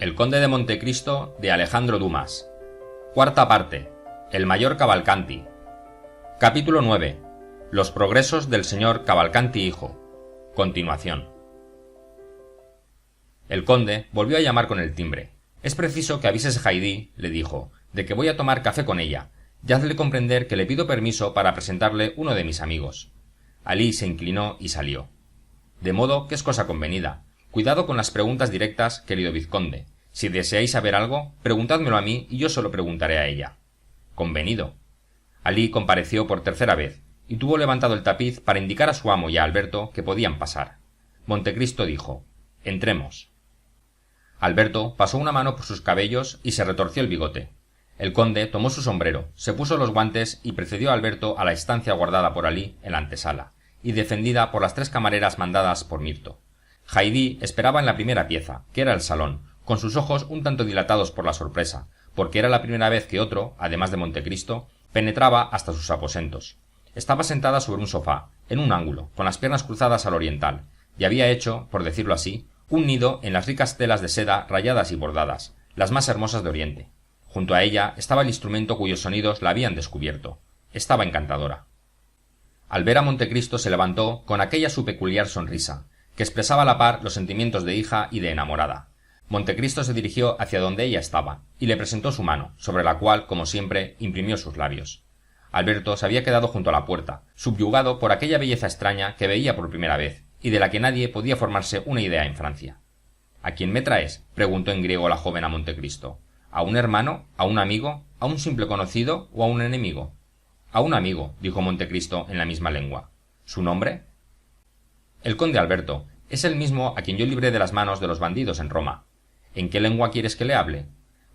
El conde de Montecristo de Alejandro Dumas. Cuarta parte. El mayor Cavalcanti. Capítulo 9. Los progresos del señor Cavalcanti hijo. Continuación. El conde volvió a llamar con el timbre. Es preciso que avises a Haydée, le dijo, de que voy a tomar café con ella, y hazle comprender que le pido permiso para presentarle uno de mis amigos. Alí se inclinó y salió. De modo que es cosa convenida. Cuidado con las preguntas directas, querido vizconde. Si deseáis saber algo, preguntádmelo a mí y yo se lo preguntaré a ella. Convenido. Alí compareció por tercera vez, y tuvo levantado el tapiz para indicar a su amo y a Alberto que podían pasar. Montecristo dijo: «Entremos». Alberto pasó una mano por sus cabellos y se retorció el bigote. El conde tomó su sombrero, se puso los guantes y precedió a Alberto a la estancia guardada por Alí en la antesala, y defendida por las 3 camareras mandadas por Mirto. Haydée esperaba en la primera pieza, que era el salón, con sus ojos un tanto dilatados por la sorpresa, porque era la primera vez que otro, además de Montecristo, penetraba hasta sus aposentos. Estaba sentada sobre un sofá, en un ángulo, con las piernas cruzadas al oriental, y había hecho, por decirlo así, un nido en las ricas telas de seda rayadas y bordadas, las más hermosas de Oriente. Junto a ella estaba el instrumento cuyos sonidos la habían descubierto. Estaba encantadora. Al ver a Montecristo se levantó con aquella su peculiar sonrisa, que expresaba a la par los sentimientos de hija y de enamorada. Montecristo se dirigió hacia donde ella estaba, y le presentó su mano, sobre la cual, como siempre, imprimió sus labios. Alberto se había quedado junto a la puerta, subyugado por aquella belleza extraña que veía por primera vez, y de la que nadie podía formarse una idea en Francia. «¿A quién me traes?», preguntó en griego la joven a Montecristo. «¿A un hermano? ¿A un amigo? ¿A un simple conocido? ¿O a un enemigo?» «A un amigo», dijo Montecristo en la misma lengua. «¿Su nombre?» «El conde Alberto. Es el mismo a quien yo libré de las manos de los bandidos en Roma». «¿En qué lengua quieres que le hable?»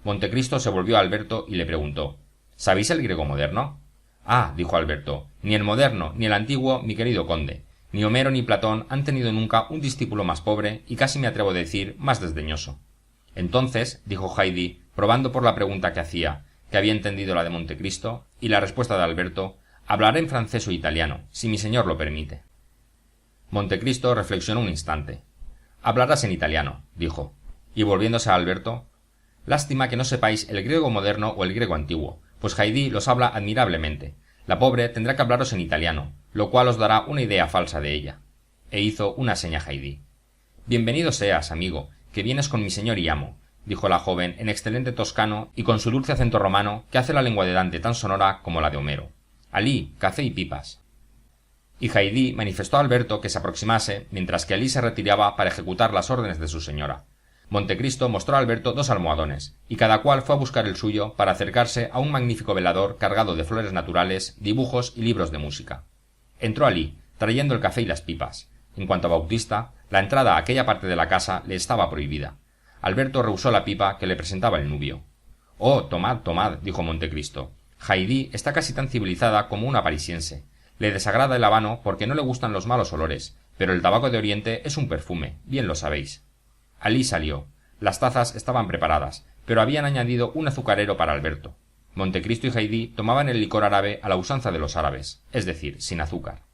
Montecristo se volvió a Alberto y le preguntó: «¿Sabéis el griego moderno?» «Ah», dijo Alberto, «ni el moderno ni el antiguo, mi querido conde. Ni Homero ni Platón han tenido nunca un discípulo más pobre y casi me atrevo a decir más desdeñoso». «Entonces», dijo Haydée, probando por la pregunta que hacía, que había entendido la de Montecristo, y la respuesta de Alberto, «hablaré en francés o italiano, si mi señor lo permite». Montecristo reflexionó un instante. «Hablarás en italiano», dijo, y volviéndose a Alberto: «Lástima que no sepáis el griego moderno o el griego antiguo, pues Haydée los habla admirablemente. La pobre tendrá que hablaros en italiano, lo cual os dará una idea falsa de ella». E hizo una seña a Haydée. «Bienvenido seas, amigo, que vienes con mi señor y amo», dijo la joven en excelente toscano y con su dulce acento romano que hace la lengua de Dante tan sonora como la de Homero. «Alí, café y pipas». Y Haydée manifestó a Alberto que se aproximase mientras que Alí se retiraba para ejecutar las órdenes de su señora. Montecristo mostró a Alberto 2 almohadones, y cada cual fue a buscar el suyo para acercarse a un magnífico velador cargado de flores naturales, dibujos y libros de música. Entró Alí, trayendo el café y las pipas. En cuanto a Bautista, la entrada a aquella parte de la casa le estaba prohibida. Alberto rehusó la pipa que le presentaba el nubio. «Oh, tomad, tomad», dijo Montecristo. «Haydée está casi tan civilizada como una parisiense. Le desagrada el habano porque no le gustan los malos olores, pero el tabaco de Oriente es un perfume, bien lo sabéis». Alí salió. Las tazas estaban preparadas, pero habían añadido un azucarero para Alberto. Montecristo y Haydée tomaban el licor árabe a la usanza de los árabes, es decir, sin azúcar.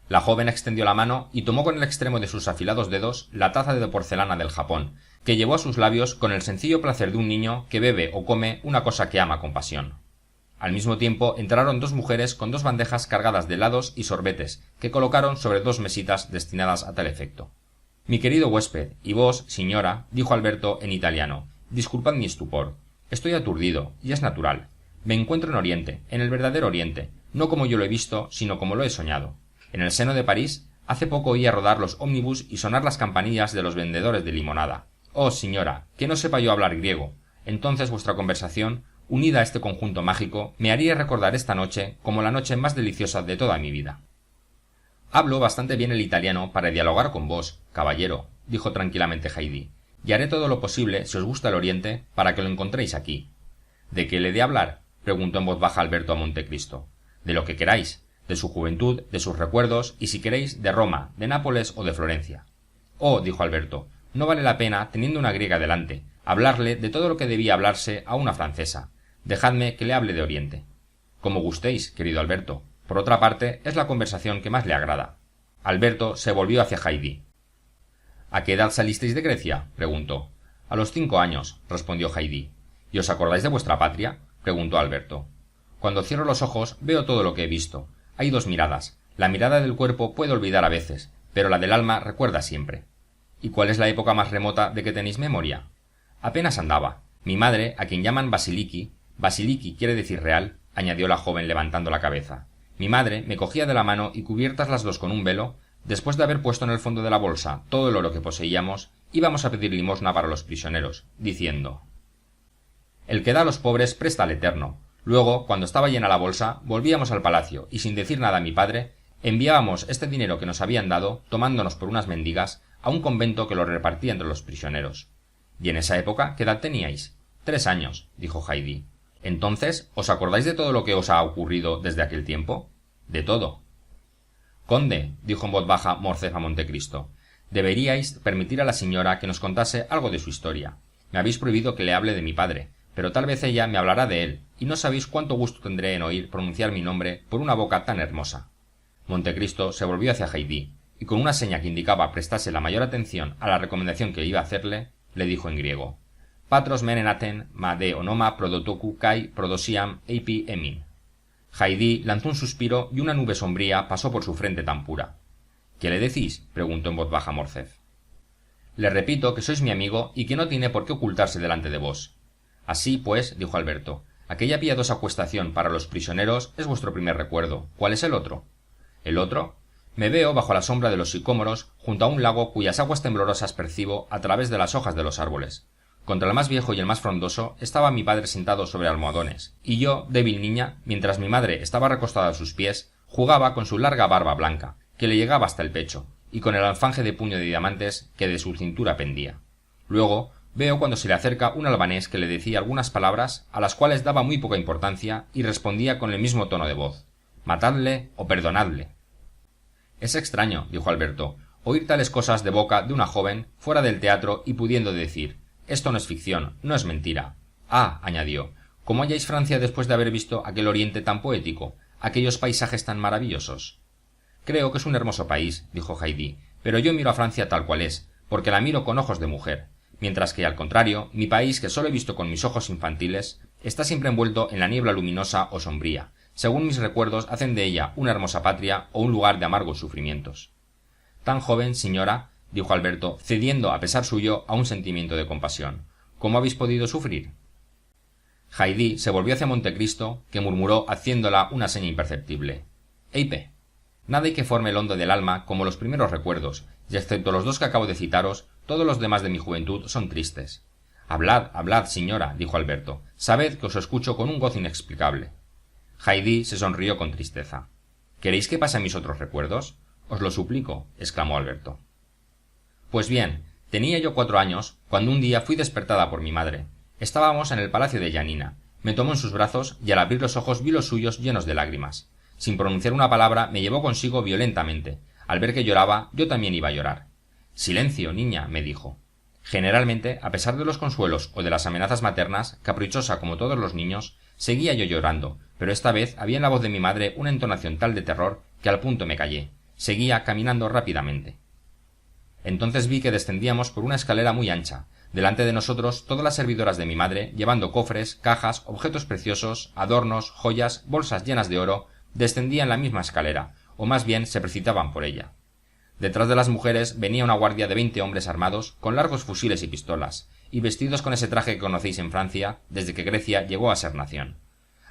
La joven extendió la mano y tomó con el extremo de sus afilados dedos la taza de porcelana del Japón, que llevó a sus labios con el sencillo placer de un niño que bebe o come una cosa que ama con pasión. Al mismo tiempo entraron 2 mujeres con 2 bandejas cargadas de helados y sorbetes, que colocaron sobre 2 mesitas destinadas a tal efecto. «Mi querido huésped, y vos, señora», dijo Alberto en italiano, «disculpad mi estupor. Estoy aturdido, y es natural. Me encuentro en Oriente, en el verdadero Oriente, no como yo lo he visto, sino como lo he soñado. En el seno de París, hace poco oía rodar los ómnibus y sonar las campanillas de los vendedores de limonada. Oh, señora, que no sepa yo hablar griego. Entonces vuestra conversación, unida a este conjunto mágico, me haría recordar esta noche como la noche más deliciosa de toda mi vida». «Hablo bastante bien el italiano para dialogar con vos, caballero», dijo tranquilamente Haydée, «y haré todo lo posible, si os gusta el Oriente, para que lo encontréis aquí». «¿De qué le he de hablar?», preguntó en voz baja Alberto a Montecristo. «De lo que queráis, de su juventud, de sus recuerdos, y si queréis, de Roma, de Nápoles o de Florencia». «Oh», dijo Alberto, «no vale la pena, teniendo una griega delante, hablarle de todo lo que debía hablarse a una francesa. Dejadme que le hable de Oriente». «Como gustéis, querido Alberto. Por otra parte, es la conversación que más le agrada». Alberto se volvió hacia Haydée. «¿A qué edad salisteis de Grecia?», preguntó. A los 5 años, respondió Haydée. ¿Y os acordáis de vuestra patria? Preguntó Alberto. Cuando cierro los ojos veo todo lo que he visto. Hay 2 miradas. La mirada del cuerpo puede olvidar a veces, pero la del alma recuerda siempre. ¿Y cuál es la época más remota de que tenéis memoria? Apenas andaba. Mi madre, a quien llaman Basiliki quiere decir real, añadió la joven levantando la cabeza. Mi madre me cogía de la mano y cubiertas las dos con un velo, después de haber puesto en el fondo de la bolsa todo el oro que poseíamos, íbamos a pedir limosna para los prisioneros, diciendo: el que da a los pobres presta al Eterno. Luego, cuando estaba llena la bolsa, volvíamos al palacio y, sin decir nada a mi padre, enviábamos este dinero que nos habían dado, tomándonos por unas mendigas, a un convento que lo repartía entre los prisioneros. ¿Y en esa época qué edad teníais? 3 años, dijo Haydée. Entonces, ¿os acordáis de todo lo que os ha ocurrido desde aquel tiempo? De todo. Conde, dijo en voz baja Morcerf a Montecristo, deberíais permitir a la señora que nos contase algo de su historia. Me habéis prohibido que le hable de mi padre, pero tal vez ella me hablará de él, y no sabéis cuánto gusto tendré en oír pronunciar mi nombre por una boca tan hermosa. Montecristo se volvió hacia Haydée, y con una seña que indicaba prestase la mayor atención a la recomendación que iba a hacerle, le dijo en griego: Patros menenaten ma de onoma prodotoku kai prodosiam eipi emin. Haydée lanzó un suspiro y una nube sombría pasó por su frente tan pura. ¿Qué le decís? Preguntó en voz baja Morcerf. Le repito que sois mi amigo y que no tiene por qué ocultarse delante de vos. Así pues, dijo Alberto, aquella piadosa acuestación para los prisioneros es vuestro primer recuerdo. ¿Cuál es el otro? ¿El otro? Me veo bajo la sombra de los sicómoros, junto a un lago cuyas aguas temblorosas percibo a través de las hojas de los árboles. Contra el más viejo y el más frondoso estaba mi padre sentado sobre almohadones, y yo, débil niña, mientras mi madre estaba recostada a sus pies, jugaba con su larga barba blanca, que le llegaba hasta el pecho, y con el alfanje de puño de diamantes que de su cintura pendía. Luego veo cuando se le acerca un albanés que le decía algunas palabras a las cuales daba muy poca importancia y respondía con el mismo tono de voz: matadle o perdonadle. Es extraño, dijo Alberto, oír tales cosas de boca de una joven fuera del teatro y pudiendo decir: esto no es ficción, no es mentira. Ah, añadió, ¿cómo halláis Francia después de haber visto aquel oriente tan poético, aquellos paisajes tan maravillosos? Creo que es un hermoso país, dijo Haydée, pero yo miro a Francia tal cual es, porque la miro con ojos de mujer, mientras que, al contrario, mi país, que solo he visto con mis ojos infantiles, está siempre envuelto en la niebla luminosa o sombría, según mis recuerdos hacen de ella una hermosa patria o un lugar de amargos sufrimientos. Tan joven, señora, dijo Alberto, cediendo a pesar suyo a un sentimiento de compasión, ¿cómo habéis podido sufrir? Haydée se volvió hacia Montecristo, que murmuró haciéndola una seña imperceptible: Eipe. Nada hay que forme el hondo del alma como los primeros recuerdos, y excepto los 2 que acabo de citaros, todos los demás de mi juventud son tristes. Hablad, hablad, señora, dijo Alberto, sabed que os escucho con un gozo inexplicable. Haydée se sonrió con tristeza. ¿Queréis que pase a mis otros recuerdos? Os lo suplico, exclamó Alberto. Pues bien, tenía yo 4 años, cuando un día fui despertada por mi madre. Estábamos en el palacio de Yanina. Me tomó en sus brazos y al abrir los ojos vi los suyos llenos de lágrimas. Sin pronunciar una palabra me llevó consigo violentamente. Al ver que lloraba, yo también iba a llorar. Silencio, niña, me dijo. Generalmente, a pesar de los consuelos o de las amenazas maternas, caprichosa como todos los niños, seguía yo llorando, pero esta vez había en la voz de mi madre una entonación tal de terror que al punto me callé. Seguía caminando rápidamente. Entonces vi que descendíamos por una escalera muy ancha. Delante de nosotros todas las servidoras de mi madre, llevando cofres, cajas, objetos preciosos, adornos, joyas, bolsas llenas de oro, descendían la misma escalera, o más bien se precipitaban por ella. Detrás de las mujeres venía una guardia de 20 hombres armados, con largos fusiles y pistolas, y vestidos con ese traje que conocéis en Francia, desde que Grecia llegó a ser nación.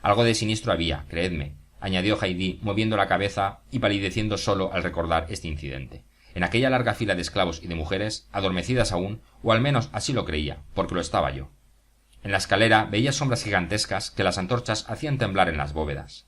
Algo de siniestro había, creedme, añadió Haydée, moviendo la cabeza y palideciendo solo al recordar este incidente. En aquella larga fila de esclavos y de mujeres, adormecidas aún, o al menos así lo creía, porque lo estaba yo. En la escalera veía sombras gigantescas que las antorchas hacían temblar en las bóvedas.